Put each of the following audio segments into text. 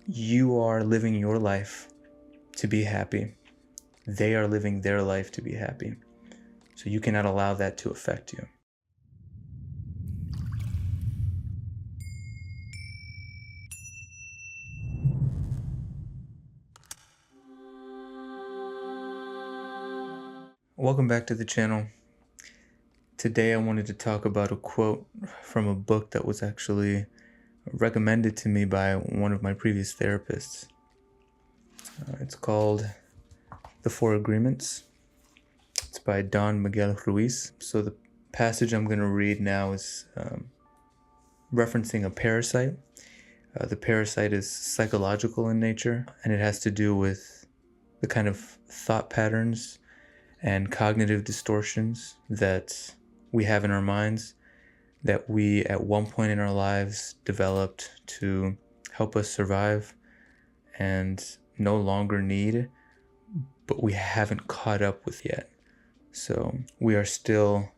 You are living your life to be happy. They are living their life to be happy. So you cannot allow that to affect you. Welcome back to the channel. Today I wanted to talk about a quote from a book that was actually recommended to me by one of my previous therapists. It's called The Four Agreements. It's by Don Miguel Ruiz. So the passage I'm going to read now is referencing a parasite. The parasite is psychological in nature, and it has to do with the kind of thought patterns and cognitive distortions that we have in our minds that we at one point in our lives developed to help us survive and no longer need, but we haven't caught up with yet. So we are still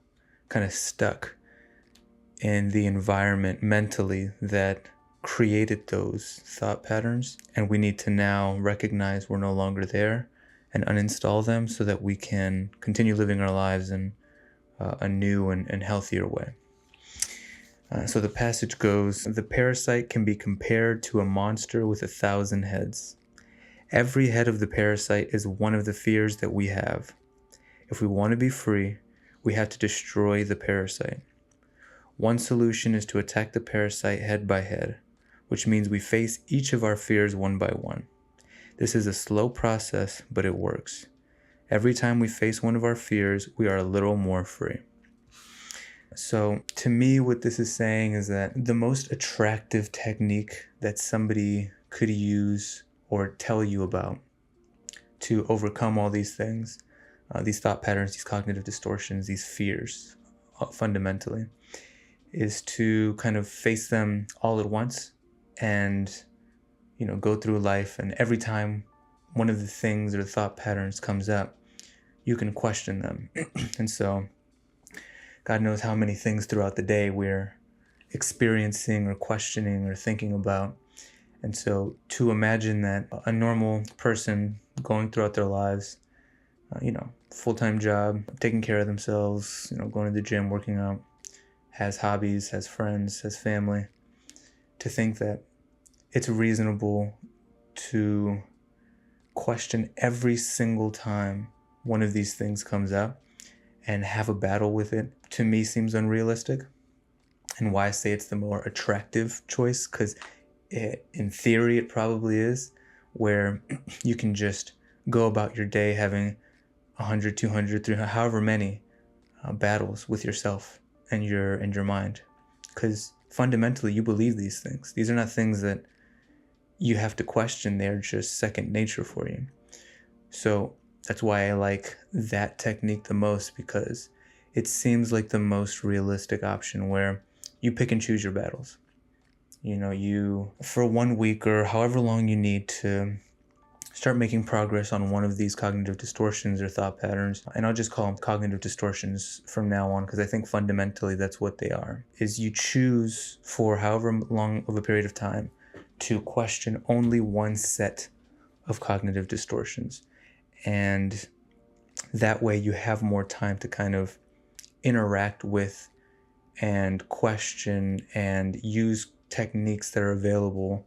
kind of stuck in the environment mentally that created those thought patterns, and we need to now recognize we're no longer there and uninstall them so that we can continue living our lives in a new and healthier way. So the passage goes, "The parasite can be compared to a monster with 1,000 heads. Every head of the parasite is one of the fears that we have. If we want to be free, we have to destroy the parasite. One solution is to attack the parasite head by head, which means we face each of our fears one by one. This is a slow process, but it works. Every time we face one of our fears, we are a little more free." So to me, what this is saying is that the most attractive technique that somebody could use or tell you about to overcome all these things, these thought patterns, these cognitive distortions, these fears, fundamentally, is to kind of face them all at once and, go through life. And every time one of the things or thought patterns comes up, you can question them. And so God knows how many things throughout the day we're experiencing or questioning or thinking about. And so to imagine that a normal person going throughout their lives, full-time job, taking care of themselves, going to the gym, working out, has hobbies, has friends, has family, to think that it's reasonable to question every single time one of these things comes up and have a battle with it, to me seems unrealistic. And why I say it's the more attractive choice, because in theory it probably is, where you can just go about your day having 100, 200, 300, however many battles with yourself and your mind, because fundamentally you believe these things. These are not things that you have to question. They're just second nature for you. So that's why I like that technique the most, because it seems like the most realistic option, where you pick and choose your battles. You for 1 week or however long you need to start making progress on one of these cognitive distortions or thought patterns. And I'll just call them cognitive distortions from now on, because I think fundamentally that's what they are. Is you choose for however long of a period of time to question only one set of cognitive distortions. And that way you have more time to kind of interact with and question and use techniques that are available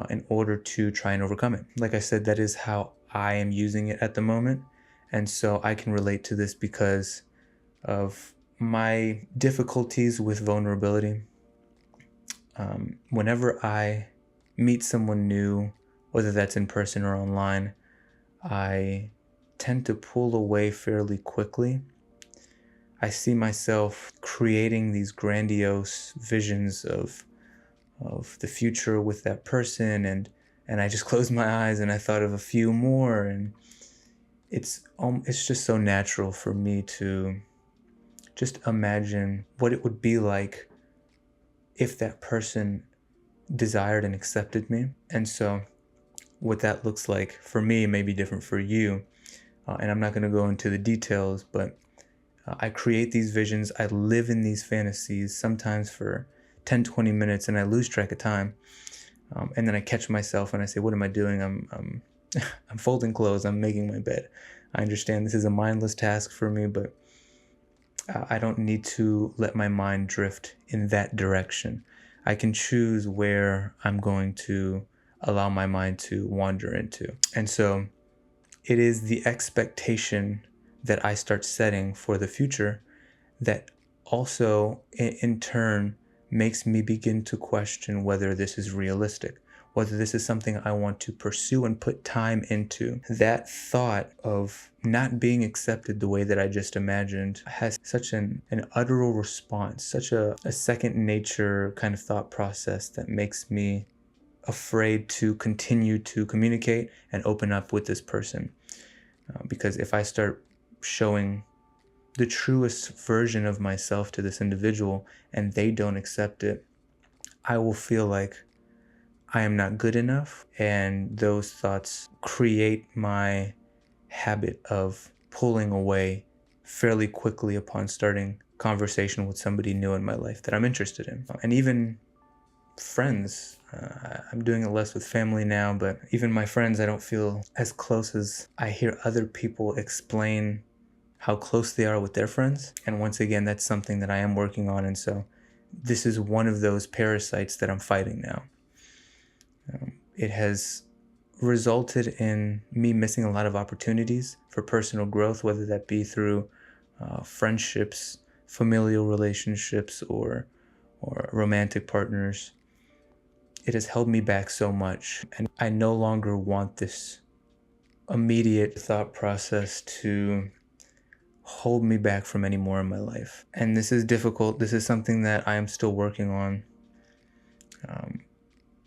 in order to try and overcome it. Like I said, that is how I am using it at the moment. And so I can relate to this because of my difficulties with vulnerability. Whenever I meet someone new, whether that's in person or online, I tend to pull away fairly quickly. I see myself creating these grandiose visions of the future with that person, and I just closed my eyes and I thought of a few more, and it's just so natural for me to just imagine what it would be like if that person desired and accepted me. And so what that looks like for me may be different for you, and I'm not going to go into the details, but I create these visions, I live in these fantasies, sometimes for 10-20 minutes, and I lose track of time. And then I catch myself and I say, what am I doing? I'm I'm folding clothes. I'm making my bed. I understand this is a mindless task for me, but I don't need to let my mind drift in that direction. I can choose where I'm going to allow my mind to wander into. And so it is the expectation that I start setting for the future that also, in turn, makes me begin to question whether this is realistic, whether this is something I want to pursue and put time into. That thought of not being accepted the way that I just imagined has such an utteral response, such a second nature kind of thought process that makes me afraid to continue to communicate and open up with this person. Because if I start showing the truest version of myself to this individual and they don't accept it, I will feel like I am not good enough. And those thoughts create my habit of pulling away fairly quickly upon starting conversation with somebody new in my life that I'm interested in. And even friends, I'm doing it less with family now, but even my friends, I don't feel as close as I hear other people explain how close they are with their friends. And once again, that's something that I am working on. And so this is one of those parasites that I'm fighting now. It has resulted in me missing a lot of opportunities for personal growth, whether that be through friendships, familial relationships, or romantic partners. It has held me back so much, and I no longer want this immediate thought process to hold me back from any more in my life. And this is difficult. This is something that I am still working on.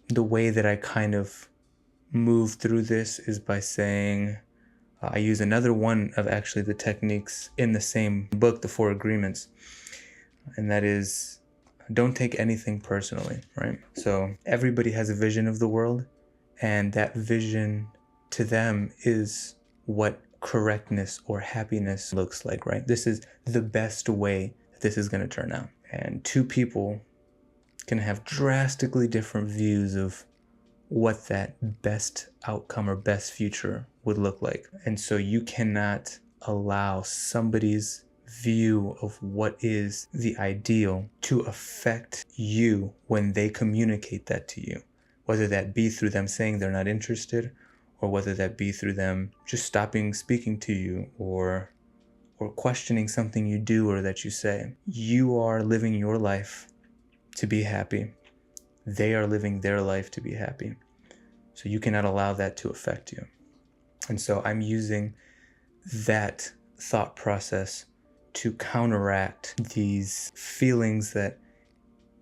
The way that I kind of move through this is by saying, I use another one of actually the techniques in the same book, The Four Agreements, and that is, don't take anything personally, right? So everybody has a vision of the world, and that vision to them is what correctness or happiness looks like, right? This is the best way that this is going to turn out. And two people can have drastically different views of what that best outcome or best future would look like. And so you cannot allow somebody's view of what is the ideal to affect you when they communicate that to you, whether that be through them saying they're not interested, or whether that be through them just stopping speaking to you, or questioning something you do or that you say. You are living your life to be happy. They are living their life to be happy. So you cannot allow that to affect you. And so I'm using that thought process to counteract these feelings that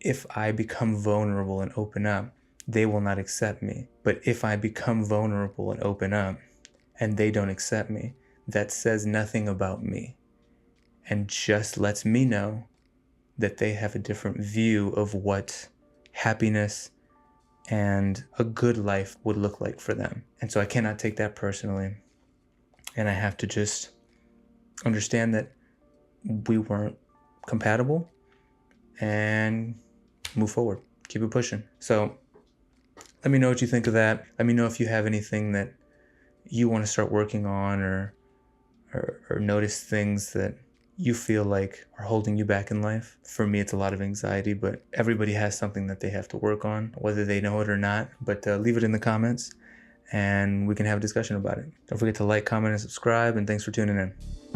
if I become vulnerable and open up, they will not accept me. But if I become vulnerable and open up and they don't accept me, that says nothing about me and just lets me know that they have a different view of what happiness and a good life would look like for them. And so I cannot take that personally. And I have to just understand that we weren't compatible and move forward, keep it pushing. So let me know what you think of that. Let me know if you have anything that you want to start working on, or notice things that you feel like are holding you back in life. For me, it's a lot of anxiety, but everybody has something that they have to work on, whether they know it or not. But leave it in the comments and we can have a discussion about it. Don't forget to like, comment, and subscribe, and thanks for tuning in.